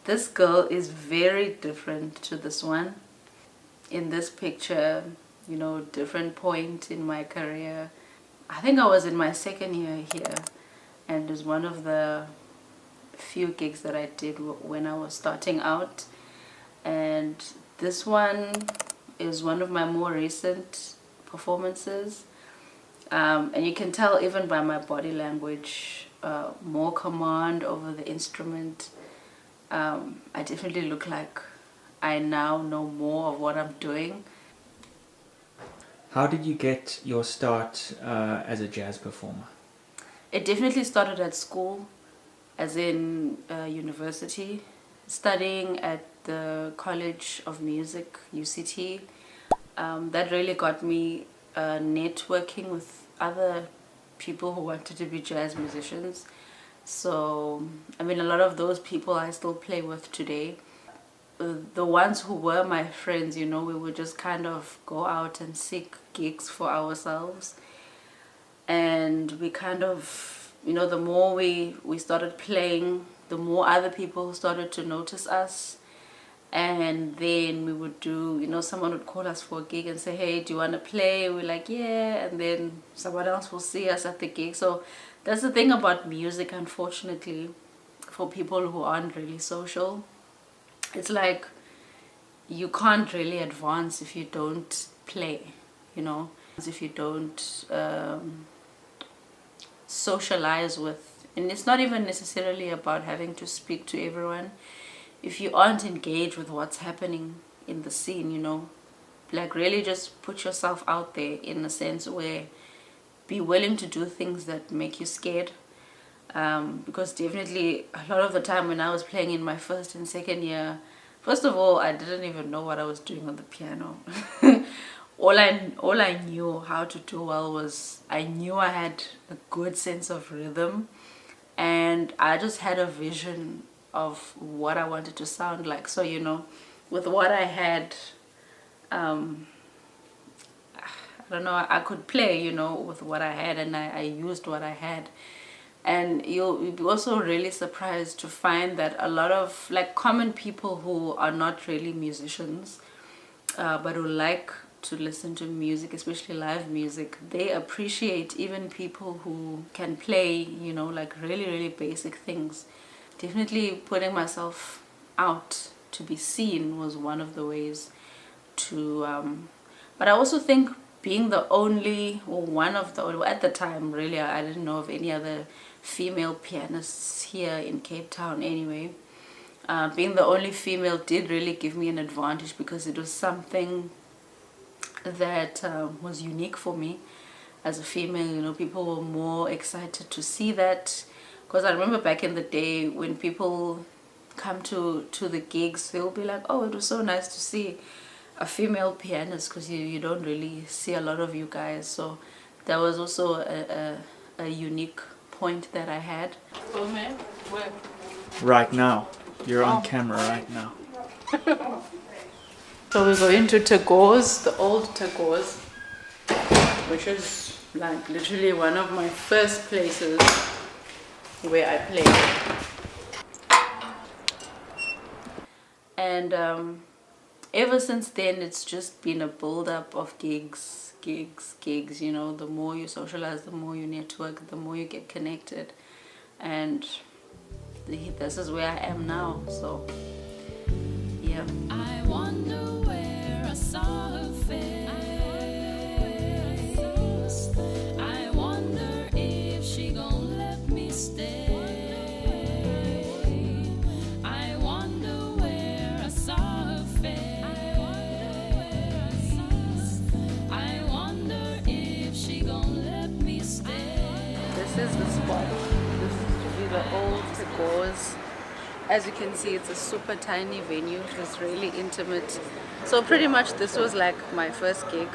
This girl is very different to this one. In this picture, you know, different point in my career. I think I was in my second year here, and it was one of the few gigs that I did when I was starting out. And this one is one of my more recent performances, and you can tell even by my body language, more command over the instrument. I definitely look like I now know more of what I'm doing. How did you get your start as a jazz performer? It definitely started at school, as in university, studying at the College of Music, UCT. That really got me networking with other people who wanted to be jazz musicians. So, I mean, a lot of those people I still play with today. The ones who were my friends, you know, we would just kind of go out and seek gigs for ourselves. And we kind of, you know, the more we started playing, the more other people started to notice us. And then we would do, you know, someone would call us for a gig and say, hey, do you want to play? We're like, yeah. And then someone else will see us at the gig. So that's the thing about music, unfortunately, for people who aren't really social. It's like you can't really advance if you don't play, you know, if you don't socialize with. And it's not even necessarily about having to speak to everyone. If you aren't engaged with what's happening in the scene, you know, like really just put yourself out there in a sense where be willing to do things that make you scared. Because definitely a lot of the time when I was playing in my first and second year, first of all, I didn't even know what I was doing on the piano. all I knew how to do well was I knew I had a good sense of rhythm, and I just had a vision of what I wanted to sound like. So, you know, with what I had, I don't know, I could play, you know, with what I had, and I used what I had. And you'll be also really surprised to find that a lot of like common people who are not really musicians, but who like to listen to music, especially live music, they appreciate even people who can play, you know, like really, really basic things. Definitely putting myself out to be seen was one of the ways to, but I also think being the only, or one of the, at the time really, I didn't know of any other female pianists here in Cape Town anyway. Being the only female did really give me an advantage, because it was something that was unique for me as a female. You know, people were more excited to see that, because I remember back in the day when people come to the gigs, they'll be like, oh, it was so nice to see a female pianist, because you don't really see a lot of you guys. So that was also a unique point that I had. Oh man, where? Right now. You're on camera right now. So we go into Tagore's, the old Tagore's, which is like literally one of my first places where I played. And ever since then, it's just been a build-up of gigs, you know. The more you socialize, the more you network, the more you get connected. And this is where I am now, so yeah. I wonder where I saw her face. I wonder if she gon' let me stay. I wonder where I saw her face. I wonder if she gon' let me stay. This is the spot. This used to be the old Tagore's. As you can see, it's a super tiny venue. It was really intimate. So pretty much this was like my first gig.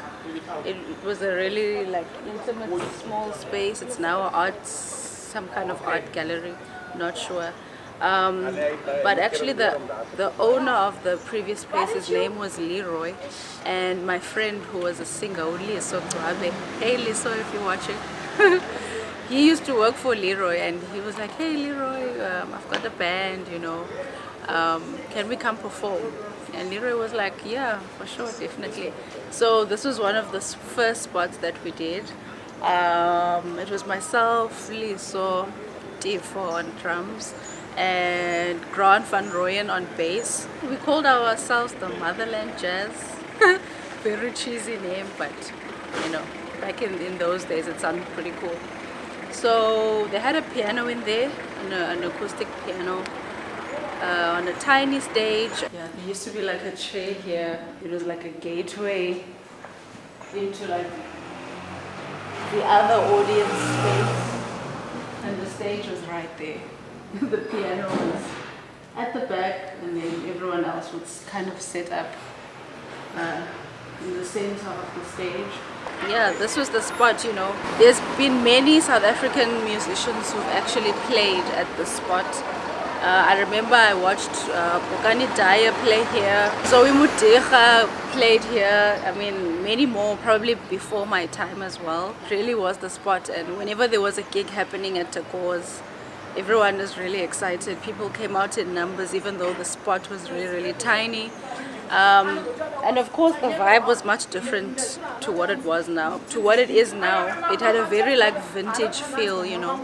It was a really like intimate small space. It's now some kind of art gallery, not sure. But actually the owner of the previous place, his name was Leroy, and my friend who was a singer, Liso, hey Liso, if you're watching. He used to work for Leroy, and he was like, hey Leroy, I've got a band, you know, can we come perform? And Leroy was like, yeah, for sure, definitely. So this was one of the first spots that we did. It was myself, Liso, Tifo on drums, and Grant Van Rooyen on bass. We called ourselves the Motherland Jazz. Very cheesy name, but you know, back in those days it sounded pretty cool. So they had a piano in there, an acoustic piano, on a tiny stage. Yeah, there used to be like a chair here. It was like a gateway into like the other audience space, and the stage was right there. The piano was at the back, and then everyone else was kind of set up in the center of the stage. Yeah, this was the spot, you know. There's been many South African musicians who've actually played at this spot. I remember I watched Bokani Daya play here. Zoe Mudeja played here. I mean, many more, probably before my time as well. It really was the spot. And whenever there was a gig happening at Tako's, everyone was really excited. People came out in numbers, even though the spot was really, really tiny. And of course the vibe was much different to what it was now, to what it is now. It had a very like vintage feel, you know.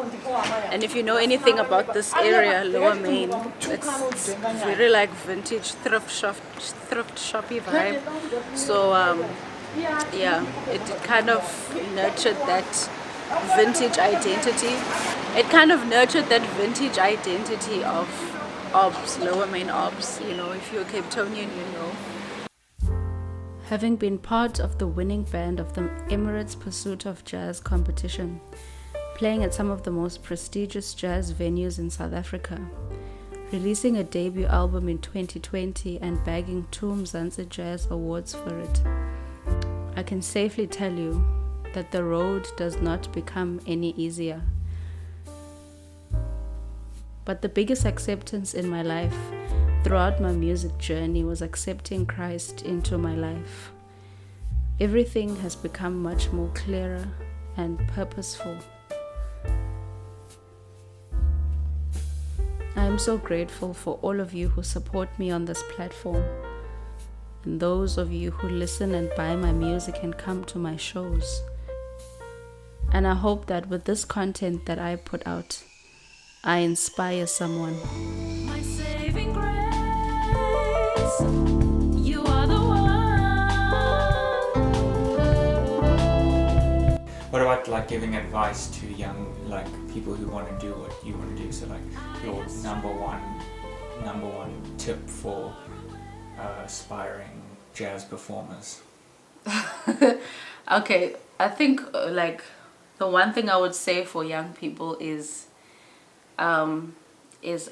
And if you know anything about this area, Lower Main, it's very like vintage thrift shoppy vibe. So yeah, it kind of nurtured that vintage identity. It kind of nurtured that vintage identity of OBS, Lower Main OBS, you know, if you're a Cape Townian, you know. Having been part of the winning band of the Emirates Pursuit of Jazz competition, playing at some of the most prestigious jazz venues in South Africa, releasing a debut album in 2020 and bagging 2 Mzansi Jazz Awards for it, I can safely tell you that the road does not become any easier. But the biggest acceptance in my life throughout my music journey was accepting Christ into my life. Everything has become much more clearer and purposeful. I am so grateful for all of you who support me on this platform, and those of you who listen and buy my music and come to my shows. And I hope that with this content that I put out, I inspire someone. My saving grace, you are the one. What about like giving advice to young like people who want to do what you want to do? So like your number one tip for aspiring jazz performers. Okay, I think like the one thing I would say for young people is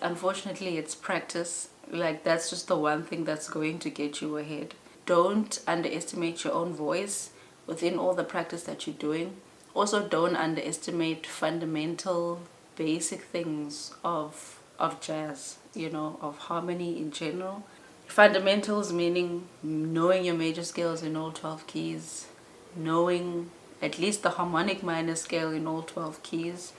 unfortunately it's practice. Like that's just the one thing that's going to get you ahead. Don't underestimate your own voice within all the practice that you're doing. Also don't underestimate fundamental basic things of jazz, you know, of harmony in general. Fundamentals meaning knowing your major scales in all 12 keys, knowing at least the harmonic minor scale in all 12 keys.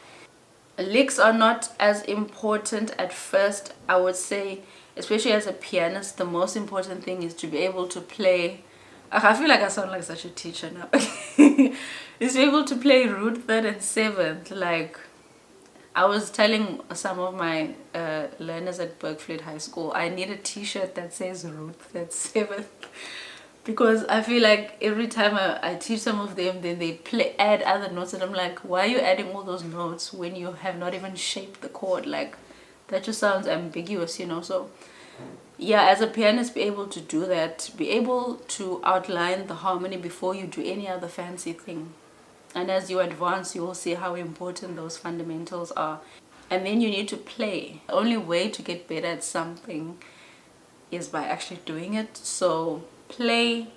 Licks are not as important at first, I would say, especially as a pianist. The most important thing is to be able to play. I feel like I sound like such a teacher now. Is to be able to play root, third, and seventh. Like I was telling some of my learners at Bergfleet High School, I need a t-shirt that says root, third, seventh. Because I feel like every time I teach some of them, then they add other notes, and I'm like, why are you adding all those notes when you have not even shaped the chord? Like that just sounds ambiguous, you know. So yeah, as a pianist, be able to do that, be able to outline the harmony before you do any other fancy thing. And as you advance, you will see how important those fundamentals are. And then you need to play. The only way to get better at something is by actually doing it. So play.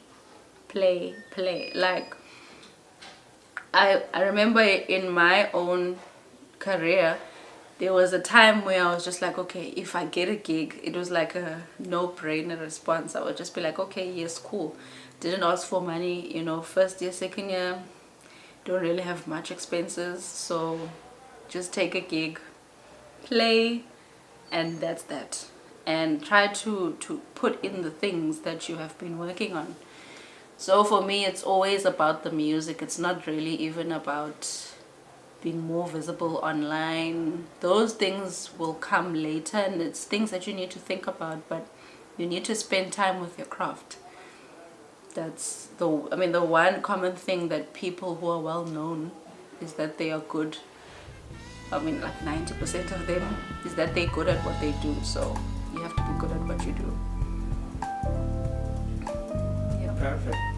Like I remember in my own career, there was a time where I was just like, okay, if I get a gig, it was like a no-brainer response. I would just be like, okay, yes, cool. Didn't ask for money, you know, first year, second year, don't really have much expenses, so just take a gig, play, and that's that. and try to put in the things that you have been working on. So for me, it's always about the music. It's not really even about being more visible online. Those things will come later, and it's things that you need to think about, but you need to spend time with your craft. That's the one common thing that people who are well known is that they are good. Like 90% of them is that they're good at what they do. So you have to be good at what you do. Yeah. Perfect.